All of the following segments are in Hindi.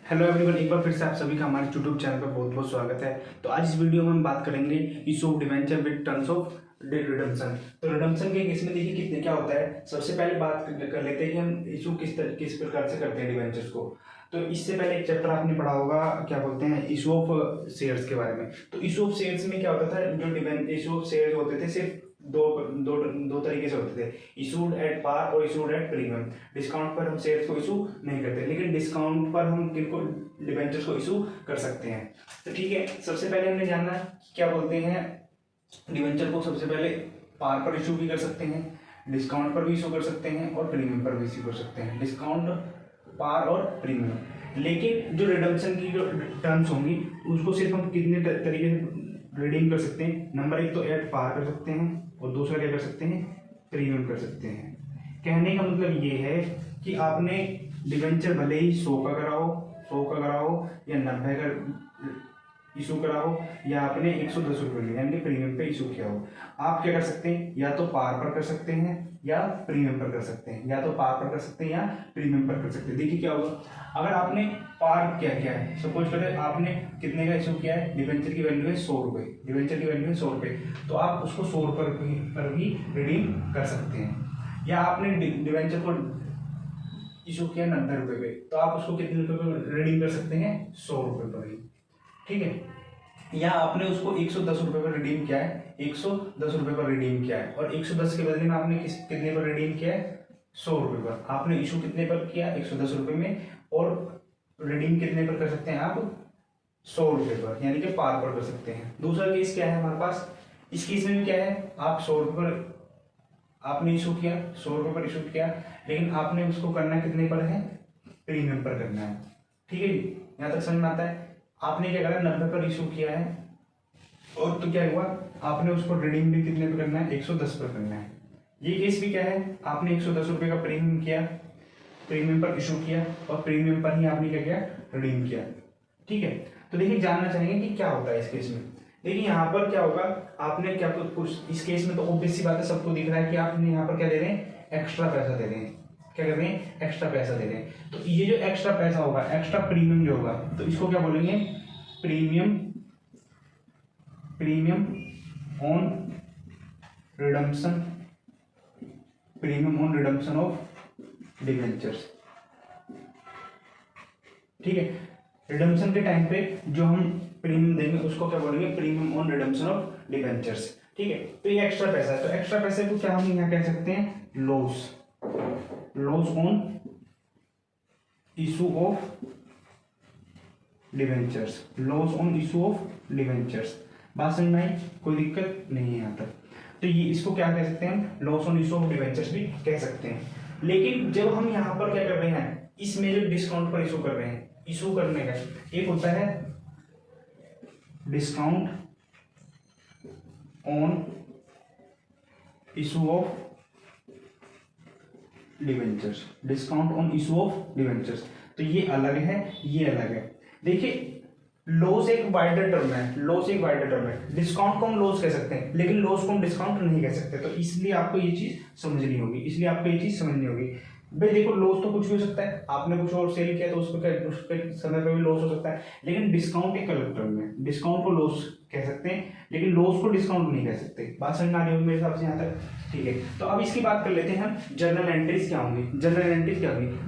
हेलो एवरीवन, एक बार फिर से आप सभी का हमारे यूट्यूब चैनल पर बहुत बहुत स्वागत है। तो आज इस वीडियो में हम बात करेंगे issue of debenture with terms of redemption. तो रिडम्पशन के केस में देखिए कितने क्या होता है। सबसे पहले बात कर लेते हैं कि हम इशू किस प्रकार से करते हैं डिवेंचर्स को। तो इससे पहले एक चैप्टर आपने पढ़ा होगा, क्या बोलते हैं, इशू ऑफ शेयर्स के बारे में। तो इशू ऑफ शेयर्स में क्या होता था, जो इशू ऑफ शेयर्स होते थे सिर्फ दो दो दो तरीके से होते थे, इशूड एट पार और इशूड एट प्रीमियम। डिस्काउंट पर हम शेयर्स को इशू नहीं करते, लेकिन डिस्काउंट पर हम किनको डिबेंचर्स को इशू कर सकते हैं। तो ठीक है, सबसे पहले हमने जानना क्या बोलते हैं डिबेंचर को। सबसे पहले पार पर इशू भी कर सकते हैं, डिस्काउंट पर भी इशू कर सकते हैं और प्रीमियम पर भी इशू कर सकते हैं। डिस्काउंट, पार और प्रीमियम। लेकिन जो रिडम्पशन की जो टर्म्स होंगी उसको सिर्फ हम कितने तरीके से रिडीम कर सकते हैं। नंबर एक तो एट पार कर सकते हैं और दूसरा क्या कर सकते हैं, प्रीमियम कर सकते हैं। कहने का मतलब ये है कि आपने डिबेंचर भले ही 100 का कराओ या 90 का इशू कराओ या आपने 110 रुपये में यानी कि प्रीमियम पे इशू किया हो, आप क्या कर सकते हैं, या तो पार पर कर सकते हैं या प्रीमियम पर कर सकते हैं, या तो पार पर कर सकते हैं या प्रीमियम पर कर सकते हैं। देखिए क्या होगा, अगर आपने पार क्या किया है, सपोज करें आपने कितने का इशू किया है, डिबेंचर की वैल्यू है 100 रुपये, डिबेंचर की वैल्यू है 100 रुपये, तो आप उसको 100 रुपये पर भी रिडीम कर सकते हैं। या आपने डिबेंचर को इशू किया 90 रुपये पे, तो आप उसको कितने रुपये पर रिडीम कर सकते हैं, 100 रुपये पर ही। ठीक है। या आपने उसको 110 रुपये पर रिडीम किया है, 110 रुपये पर रिडीम किया है, और 110 के बदले में आपने कितने पर रिडीम किया है, 100 रुपये पर। आपने इशू कितने पर किया, 110 रुपये में, और रिडीम कितने पर कर सकते हैं आप, 100 रुपये पर, यानी कि पार पर कर सकते हैं। दूसरा केस क्या है हमारे पास, इस केस में भी क्या है, आप 100 रुपये पर आपने इशू किया, 100 रुपये पर इशू किया, लेकिन आपने उसको करना कितने पर है, प्रीमियम पर करना है। ठीक है जी, यहाँ तक समझ में आता है। आपने क्या करा, 90 पर इशू किया है, और तो क्या हुआ, आपने उसको रिडीम भी कितने पर करना है, 110 पर करना है। ये केस भी क्या है, आपने 110 रुपये का प्रीमियम किया, प्रीमियम पर इशू किया, और प्रीमियम पर ही आपने क्या किया, रिडीम किया। ठीक है। तो देखिए जानना चाहेंगे कि क्या होता है इस केस में। देखिए यहाँ पर क्या होगा, आपने क्या कुछ इस केस में तो ऑब्वियस सी बात है, सबको दिख रहा है कि आपने यहाँ पर क्या दे रहे हैं, एक्स्ट्रा पैसा दे रहे हैं। क्या कर रहे हैं, एक्स्ट्रा पैसा दे रहे हैं। तो ये जो एक्स्ट्रा पैसा होगा, एक्स्ट्रा प्रीमियम जो होगा, तो इसको क्या बोलेंगे, premium on redemption, premium on redemption of debentures. ठीक है। रिडम्पशन के टाइम पे जो हम प्रीमियम देंगे उसको क्या बोलेंगे, premium on redemption of debentures. ठीक है। तो ये एक्स्ट्रा पैसा है, तो एक्स्ट्रा पैसे को क्या हम यहाँ कह सकते हैं, loss on issue of debentures, loss on issue of debentures. बात समझ में आई, कोई दिक्कत नहीं है यहाँ तक। तो ये इसको क्या कह सकते हैं, loss on issue of debentures भी कह सकते हैं। लेकिन जब हम यहाँ पर क्या कर रहे हैं, इसमें जो डिस्काउंट पर इशू कर रहे हैं, इशू करने का एक होता है discount on issue of debentures, discount on issue of debentures. तो ये अलग है, ये अलग है। देखिए लॉस एक वाइडर टर्म है, डिस्काउंट को हम लॉस कह सकते हैं, लेकिन लॉस को हम डिस्काउंट नहीं कह सकते। तो इसलिए आपको ये चीज समझनी होगी, भाई देखो लॉस तो कुछ भी हो सकता है, आपने कुछ और सेल किया तो उस पर समय पे भी लॉस हो सकता है, लेकिन डिस्काउंट एक अलग टर्म है। डिस्काउंट को लॉस कह सकते हैं, लेकिन लॉस को डिस्काउंट नहीं कह सकते। बात समझ में आ रही होगी मेरे हिसाब से यहाँ तक। ठीक है। तो अब इसकी बात कर लेते हैं हम, जर्नल एंट्रीज क्या होंगी।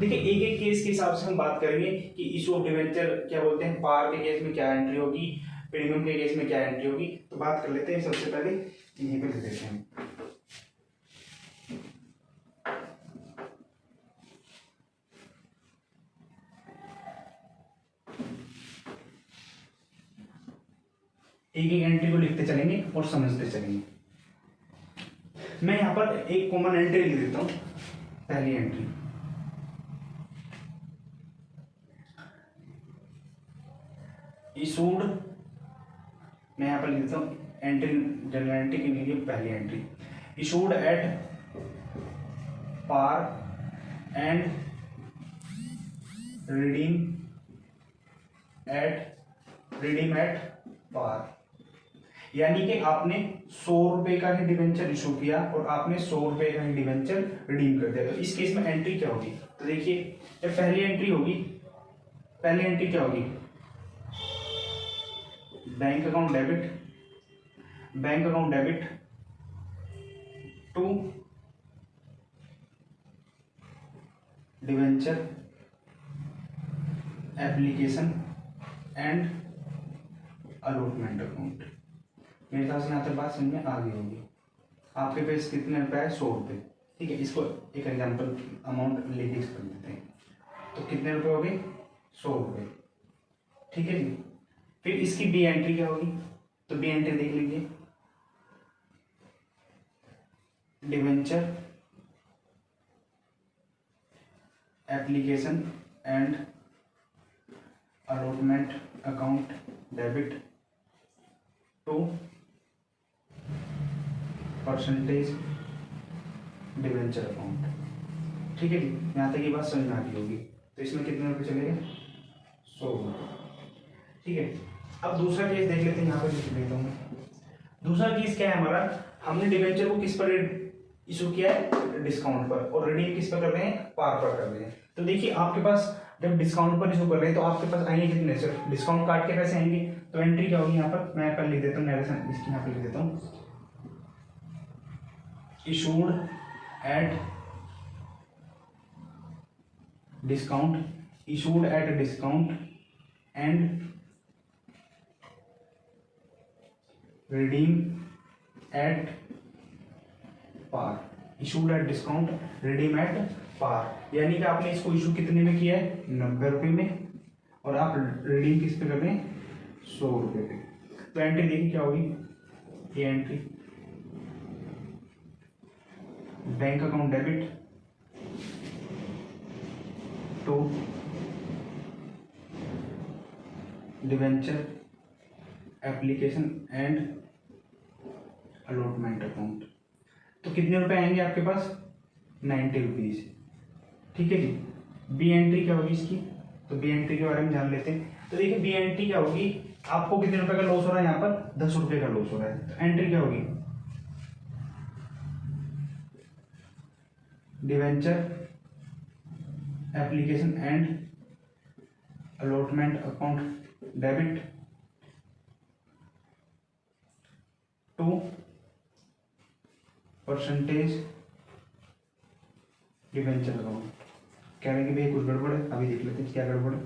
देखिए एक एक केस के हिसाब से हम बात करेंगे कि इशू ऑफ डिबेंचर क्या बोलते हैं, पार के केस में क्या एंट्री होगी, प्रीमियम के केस में क्या एंट्री होगी। तो बात कर लेते हैं, सबसे पहले यहीं पे दे देते हैं। एक एक एंट्री को लिखते चलेंगे और समझते चलेंगे। मैं यहां पर एक कॉमन एंट्री लिख देता हूं। पहली एंट्री, इशूड, मैं यहां पर लिख देता हूं एंट्री, जनरल एंट्री के लिए पहली entry, issued at par and redeem at par. यानी कि आपने 100 रुपए का ही डिवेंचर इशू किया और आपने 100 रुपए का ही डिवेंचर रिडीम कर दिया। तो इस केस में एंट्री क्या होगी, तो देखिए जब पहली एंट्री होगी पहली एंट्री क्या होगी, bank account debit to debenture application and allotment account. मेरे ख्याल से यहाँ तक बात समझ में आ गई होगी। आपके पास कितने रुपए है, 100 रुपये, ठीक है। इसको एक एग्जांपल अमाउंट लेके कर देते हैं। तो कितने रुपए हो गए, 100 रुपये, ठीक है जी। फिर इसकी बी एंट्री क्या होगी, तो बी एंट्री देख लीजिए, debenture application and allotment account debit to percentage debenture account, ठीक है जी। यहाँ तक ये बात समझ में आ गई होगी। तो इसमें कितने रुपये चलेंगे, 100 रुपये, ठीक है। अब दूसरा केस देख लेते हैं, यहाँ पर लिख लेता हूँ। दूसरा केस क्या है हमारा, हमने डिवेंचर को किस पर इशू किया है, डिस्काउंट पर, और रिडीम किस पर कर रहे हैं, पार पर कर रहे हैं। तो देखिए आपके पास जब डिस्काउंट पर इशू कर रहे हैं तो आपके पास आएंगे कितने, सिर्फ डिस्काउंट काट के पैसे आएंगे। तो एंट्री क्या होगी यहाँ पर, मैं पर लिख देता हूँ, नरेशन इसकी यहाँ पर लिख देता हूँ, issued at discount and redeem at par, issued at discount, redeem at par. यानी कि आपने इसको इशू कितने में किया है, 90 रुपये में, और आप रिडीम किस पे कर रहे हैं, 100 रुपये पे। तो एंट्री देखिए क्या होगी, ये entry bank account debit to debenture application and allotment account. तो कितने रुपए आएंगे आपके पास, 90 रुपीज, ठीक है जी। बी एंट्री क्या होगी इसकी, तो बी एंट्री के बारे में जान लेते हैं। तो देखिए बी एंट्री क्या होगी, आपको कितने रुपए का लॉस हो रहा है, यहाँ पर 10 रुपए का लॉस हो रहा है। तो एंट्री क्या होगी, debenture application and allotment account debit to percentage debenture account. कह रहे हैं कि भैया कुछ गड़बड़ है, अभी देख लेते हैं क्या गड़बड़ है।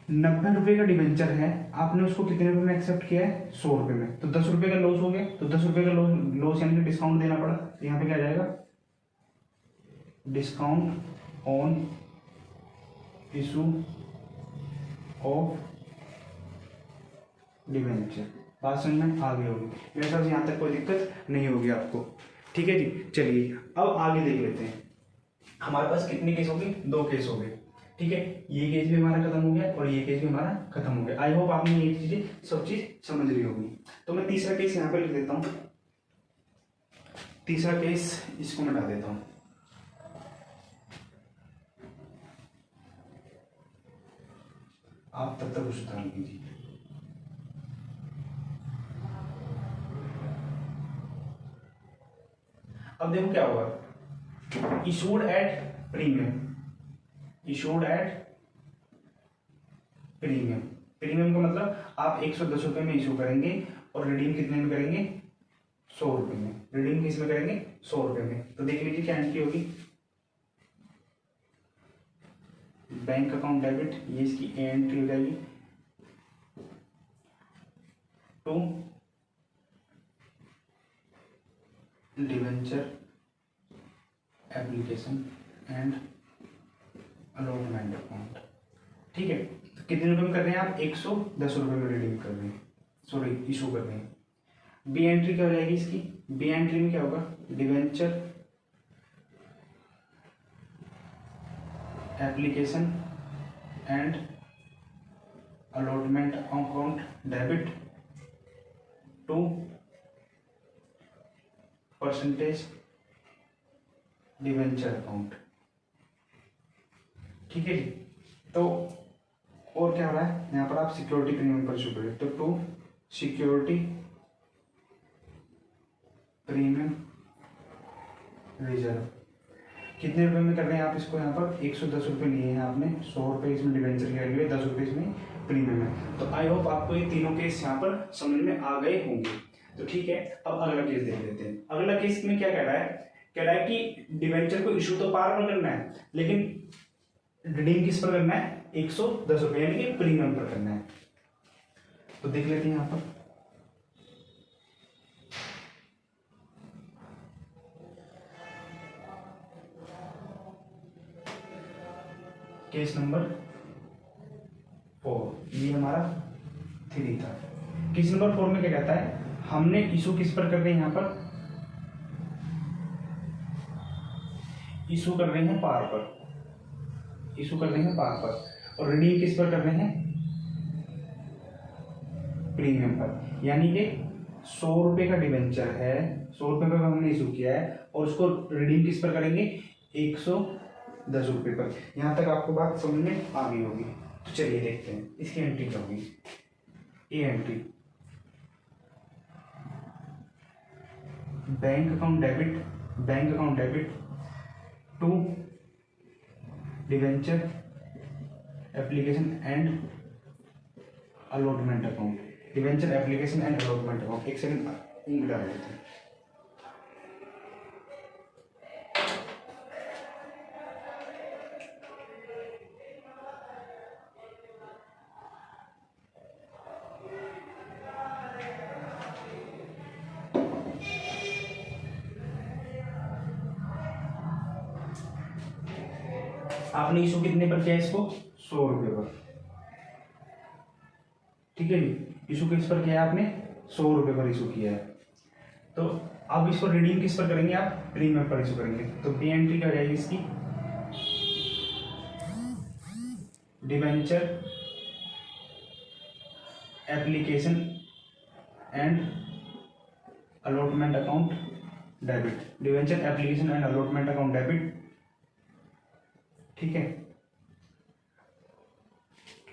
90 रुपए का डिवेंचर है, आपने उसको कितने रुपए में एक्सेप्ट किया है, 100 रुपए में। तो 10 रुपए का लॉस हो गया, तो 10 रुपए का लॉस यानी कि डिस्काउंट देना पड़ा। तो यहाँ पे क्या आ जाएगा, discount on issue of debenture. बात समझ में आ गई होगी, मेरे हिसाब से यहाँ तक कोई दिक्कत नहीं होगी आपको, ठीक है जी। चलिए अब आगे देख लेते हैं। हमारे पास कितने केस हो गए, 2 केस हो गए, ठीक है। ये केस भी हमारा खत्म हो गया और ये केस भी हमारा खत्म हो गया। आई होप आपने ये चीजें सब चीज समझ ली होगी। तो मैं तीसरा केस यहाँ पे लिख देता हूँ, तीसरा केस इसको मिटा देता हूँ। आप तब तक कुछ उतार लीजिए। अब देखो क्या होगा, issued at premium, issued at premium. Premium का मतलब आप 110 रुपये में इशू करेंगे और रिडीम कितने में करेंगे, 100 रुपये में। रिडीम किस में करेंगे, 100 रुपये में। तो देख लीजिए क्या एंट्री होगी, बैंक अकाउंट डेबिट, ये इसकी एंट्री हो जाएगी to debenture application and allotment account, ठीक है। तो कितने रुपए में कर रहे हैं आप, 110 रुपये में रिडीम कर रहे हैं, सॉरी इशू कर रहे हैं। बी एंट्री क्या हो जाएगी इसकी, बी एंट्री में क्या होगा, debenture application and allotment account debit to percentage debenture account, ठीक है जी। तो और क्या हो रहा है यहाँ पर, आप सिक्योरिटी प्रीमियम पर इशू करें, तो टू सिक्योरिटी प्रीमियम रिजर्व, कितने रुपए में कर रहे हैं आप इसको, यहाँ पर 110 रुपये लिए हैं आपने, 100 रुपये इसमें डिवेंचर के लिए, 10 रुपये इसमें प्रीमियम है। तो आई होप आपको ये तीनों केस यहाँ पर समझ में आ गए होंगे। तो ठीक है, अब अगला केस देख लेते हैं। अगला केस में क्या कह रहा है, कह रहा है कि डिवेंचर को इशू तो पार पर करना है, लेकिन रिडीम किस पर करना है, 110 रुपये यानी कि प्रीमियम पर करना है। तो देख लेते हैं यहाँ पर, केस नंबर 4, ये हमारा 3 था। केस नंबर 4 में क्या कहता है, हमने इशू किस पर कर रहे हैं, यहाँ पर इशू कर रहे हैं पार पर, इशू कर रहे हैं पार पर, और रिडीम किस पर कर रहे हैं, प्रीमियम पर। यानी कि 100 रुपये का डिवेंचर है, 100 रुपये पर हमने इशू किया है, और उसको रिडीम किस पर करेंगे, 110 रुपये पर। यहाँ तक आपको बात समझ में आ गई होगी। तो चलिए देखते हैं इसकी एंट्री क्या होगी। ये entry, bank account debit to debenture application and allotment account, debenture application and allotment account. एक सेकंड इंक डाल देते हैं। आपने इशू कितने पर किया इसको, 100 रुपये पर, ठीक है जी। इशू किस पर किया है आपने, 100 रुपये पर इशू किया है। तो अब इसको रिडीम किस पर करेंगे आप, प्रीमियम पर इशू करेंगे। तो बी एंट्री क्या हो जाएगी इसकी, debenture application and allotment account debit, debenture application and allotment account debit, ठीक है।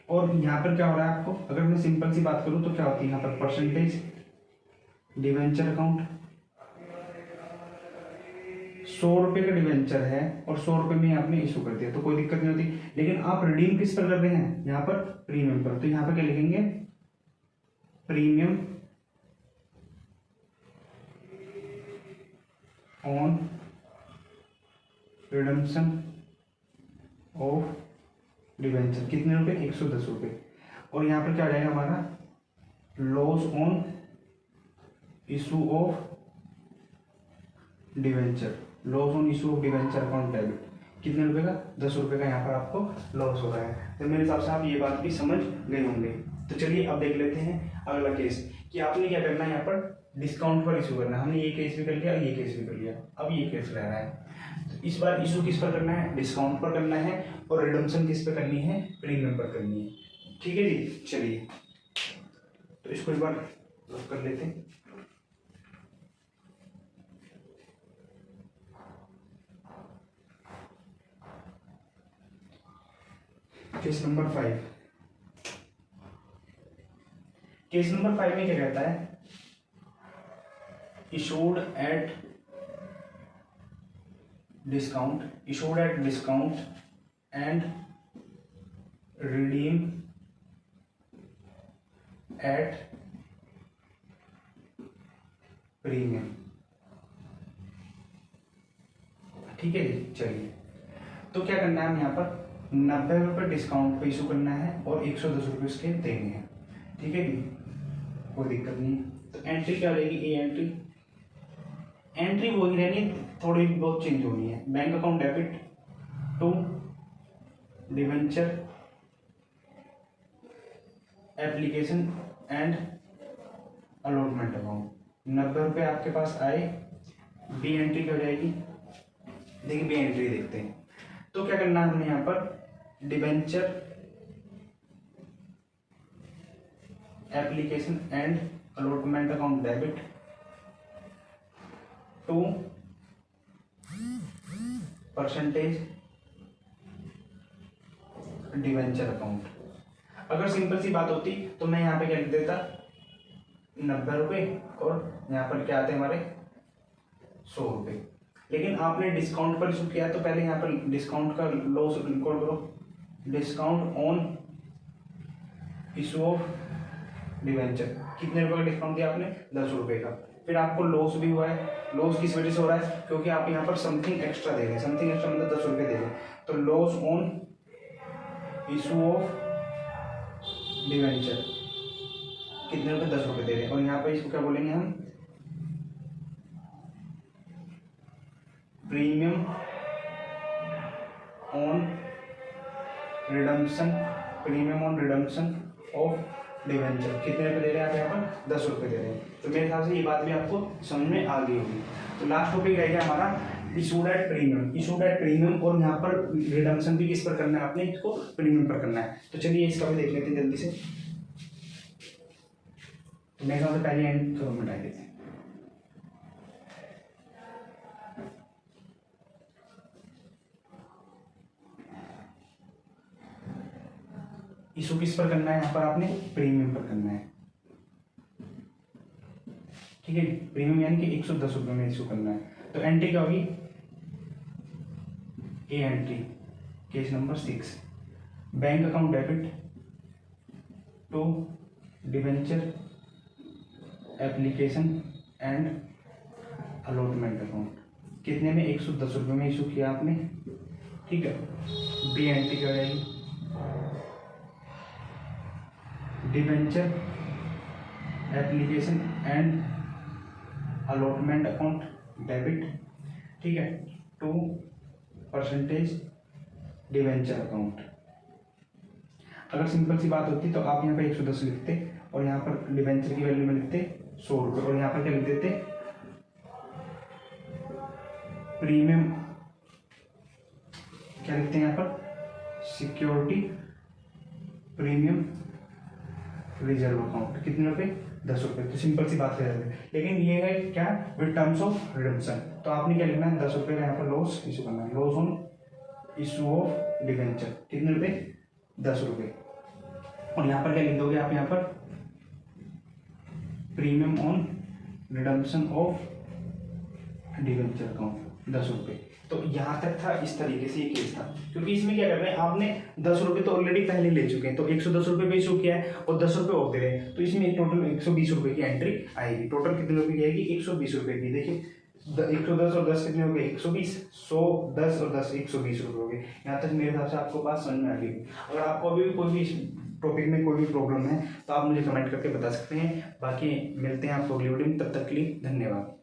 और यहां पर क्या हो रहा है आपको, अगर मैं सिंपल सी बात करूं तो क्या होती है यहाँ पर, परसेंटेज डिवेंचर अकाउंट, 100 रुपये का डिवेंचर है और 100 रुपये में आपने इशू कर दिया तो कोई दिक्कत नहीं होती। लेकिन आप रिडीम किस पर कर रहे हैं, यहाँ पर प्रीमियम पर। तो यहाँ पर क्या लिखेंगे, premium on redemption of debenture, कितने रुपए, 110 रुपये। और यहाँ पर क्या आ जाएगा हमारा, loss on issue of debenture, loss on issue of debenture account debit, कितने रुपए का, 10 रुपये का यहाँ पर आपको लॉस हो रहा है। तो मेरे हिसाब से आप ये बात भी समझ गए होंगे। तो चलिए अब देख लेते हैं अगला केस, कि आपने क्या करना है, यहाँ पर डिस्काउंट पर इशू करना है। हमने ये केस भी कर लिया, ये केस भी कर लिया, अब ये केस रह रहा है। तो इस बार इशू किस पर करना है, डिस्काउंट पर करना है, और रिडम्पशन किस पर करनी है, प्रीमियम पर करनी है, ठीक है जी। चलिए तो इसको एक बार कर लेते हैं। केस नंबर 5, केस नंबर 5 में क्या कहता है, issued at discount and redeem at premium, ठीक है जी। चलिए तो क्या करना है, हम यहाँ पर 90 रुपये डिस्काउंट पे इशू करना है और 110 रुपये उसके देंगे हैं, ठीक है जी, कोई दिक्कत नहीं। तो एंट्री क्या रहेगी, ए एंट्री वही रहनी, थोड़ी बहुत चेंज होनी है। Bank account debit to debenture application and allotment account, 90 रुपये आपके पास आए। बी एंट्री क्या हो जाएगी, देखिए बी एंट्री देखते हैं। तो क्या करना है हमने यहाँ पर, debenture application and allotment account debit to percentage debenture account. अगर सिंपल सी बात होती तो मैं यहाँ पे क्या लिख देता, 90 रुपये, और यहाँ पर क्या आते हमारे 100 रुपये। लेकिन आपने डिस्काउंट पर इशू किया तो पहले यहाँ पर डिस्काउंट का लॉस रिकॉर्ड करो, discount on issue of debenture. कितने रुपए का डिस्काउंट दिया आपने? 10 रुपए का। फिर आपको लॉस भी हुआ है। लॉस किस वजह से हो रहा है? क्योंकि आप यहाँ पर समथिंग एक्स्ट्रा दे रहे हैं, समथिंग एक्स्ट्रा मतलब 10 रुपये दे रहे हैं। तो loss on issue of debenture कितने रुपए? 10 रुपये दे रहे हैं। और यहाँ पर इसको क्या बोलेंगे हम? Premium on redemption, premium on redemption of debenture. कितने रुपए दे रहे हैं आप? यहाँ पर 10 रुपये दे रहे हैं। तो मेरे ख्याल से ये बात भी आपको समझ में आ गई होगी। तो लास्ट टॉपिक रह गया हमारा issued at premium. Issued at premium और यहाँ पर रिडम्पशन भी किस पर करना है? आपने इसको प्रीमियम पर करना है। तो चलिए इसका भी देख लेते हैं जल्दी से। तो मेरे ख्याल से पहले एंड तो मिटा देते हैं। इशू किस पर करना है? यहाँ पर आपने प्रीमियम पर करना है, ठीक है। प्रीमियम यानी कि 110 रुपये में इशू करना है। तो एंट्री क्या होगी? A entry, case number 6, bank account debit to debenture application and allotment account. कितने में? 110 रुपये में इशू किया आपने, ठीक है। बी एंट्री क्या रहेगी? Debenture application and allotment account debit, ठीक है, टू परसेंटेज डिवेंचर अकाउंट। अगर सिंपल सी बात होती तो आप यहाँ पे 110 लिखते और यहाँ पर डिवेंचर की वैल्यू में लिखते 100 रुपये और यहाँ पर क्या लिख देते? प्रीमियम, क्या लिखते हैं यहाँ पर? Security premium reserve account. कितने रुपए? 10 रुपये। तो सिंपल सी बात कर रहे हैं। लेकिन ये है क्या? With terms of redemption. तो आपने क्या लिखना है? 10 रुपये का यहाँ पर लॉस इशू करना है। Loss on issue of debenture कितने रुपए? 10 रुपये। और यहाँ पर क्या लिख दोगे आप? यहाँ पर premium on redemption of debenture account 10 रुपये। तो यहाँ तक था, इस तरीके से ये केस था। क्योंकि इसमें क्या कर रहे हैं? आपने 10 रुपये तो ऑलरेडी पहले ले चुके हैं, तो 110 रुपये पे इशू किया है और 10 रुपये और दे रहे हैं। तो इसमें टोटल 120 रुपये की एंट्री आएगी। टोटल कितने रुपये की आएगी? 120 रुपये की। देखिए 110 और 10 कितने हो गए? 120। 100, 10 और 10 120 रुपये हो गए। यहाँ तक मेरे हिसाब से आपको बात समझ में आ गई। अगर आपको अभी भी कोई भी टॉपिक में कोई भी प्रॉब्लम है तो आप मुझे कमेंट करके बता सकते हैं। बाकी मिलते हैं आपको अगली वीडियो में, तब तक के लिए धन्यवाद।